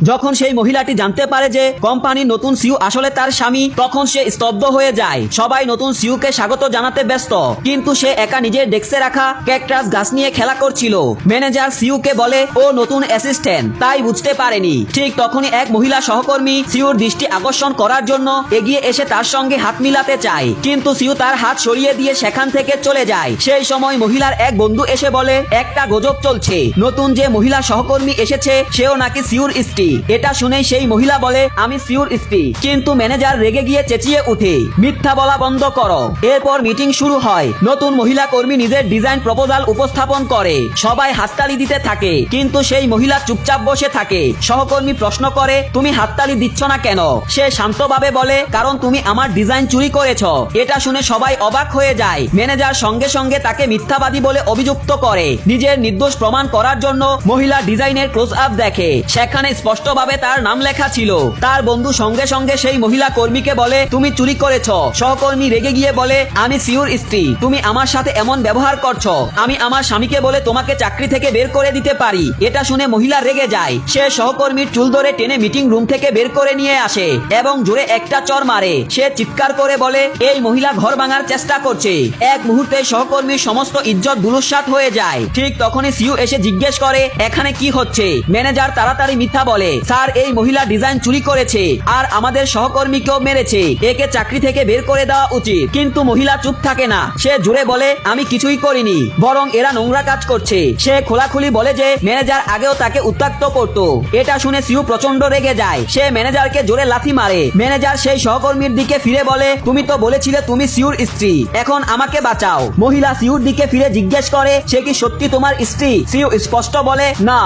যখন সেই মহিলাটি জানতে পারে যে কোম্পানির নতুন সিইও আসলে তার স্বামী, তখন সে স্তব্ধ হয়ে যায়। সবাই নতুন সিইওকে স্বাগত জানাতে ব্যস্ত, কিন্তু সে একা নিজের ডেস্কে রাখা ক্যাকটাস গাছ নিয়ে খেলা করছিল। ম্যানেজার সিইওকে বলে ও নতুন অ্যাসিস্ট্যান্ট, তাই বুঝতে পারেনি। ঠিক তখনই এক মহিলা সহকর্মী সিইওর দৃষ্টি আকর্ষণ করার জন্য এগিয়ে এসে তার সঙ্গে হাত মিলাতে চায়, কিন্তু সিইও তার হাত সরিয়ে দিয়ে সেখান থেকে চলে যায়। সেই সময় মহিলার এক বন্ধু এসে বলে একটা গুজব চলছে, নতুন যে মহিলা সহকর্মী এসেছে সেও নাকি সিইওর স্ত্রী। এটা শুনেই সেই মহিলা বলে আমি সিইওর স্ত্রী, কিন্তু ম্যানেজার রেগে গিয়ে চেঁচিয়ে উঠে মিথ্যা বলা বন্ধ করো। এরপর মিটিং শুরু হয়। নতুন মহিলা কর্মী নিজের ডিজাইন প্রপোজাল উপস্থাপন করে, সবাই হাততালি দিতে থাকে, কিন্তু সেই মহিলা চুপচাপ বসে থাকে। সহকর্মী প্রশ্ন করে তুমি হাততালি দিচ্ছ না কেন? সে শান্তভাবে বলে কারণ তুমি আমার ডিজাইন চুরি করেছ। এটা শুনে সবাই অবাক হয়ে যায়। ম্যানেজার সঙ্গে সঙ্গে তাকে মিথ্যাবাদী বলে অভিযুক্ত করে। নিজের নির্দোষ প্রমাণ করার জন্য মহিলা ডিজাইনের ক্লোজ আপ দেখে, সেখানে স্পষ্টভাবে তার নাম লেখা ছিল। তার বন্ধু সঙ্গে সঙ্গে সেই মহিলা কর্মীকে বলে তুমি চুরি করেছ। সহকর্মী রেগে গিয়ে বলে আমি সিইওর স্ত্রী, তুমি আমার সাথে এমন ব্যবহার করছো, আমি আমার স্বামীকে বলে তোমাকে চাকরি থেকে বের করে দিতে পারি। এটা শুনে মহিলা রেগে যায়। সে সহকর্মীর চুল ধরে টেনে মিটিং রুম থেকে বের করে নিয়ে আসে এবং জোরে একটা চড় মারে। সে চিৎকার করে বলে এই মহিলা ঘর ভাঙার চেষ্টা করছে। এক মুহূর্তে সহকর্মীর সমস্ত ইজ্জত ধূলিসাৎ হয়ে যায়। ঠিক তখনই সিইও এসে জিজ্ঞেস করে এখানে কি হচ্ছে। ম্যানেজার তাড়াতাড়ি মিথ্যা বলে স্যার এই মহিলা ডিজাইন চুরি করেছে আর আমাদের সহকর্মীকেও মেরেছে, একে চাকরি থেকে বের করে দেওয়া উচিত। কিন্তু মহিলা চুপ থাকে না, সে জোরে বলে আমি কিছুই করিনি, বরং এরা নোংরা কাজ করছে। সে খোলাখুলি বলে যে ম্যানেজার আগেও তাকে উত্ত্যক্ত করত। এটা শুনে সিইও প্রচন্ড রেগে যায়। সে ম্যানেজারকে জোরে লাথি মারে। ম্যানেজার সেই সহকর্মীর দিকে ফিরে বলে তুমি তো বলেছিলে তুমি সিইওর স্ত্রী, এখন আমাকে বাঁচাও। মহিলা সিইওর দিকে ফিরে জিজ্ঞেস করে সে কি সত্যি তোমার স্ত্রী? সিইও স্পষ্ট বলে না।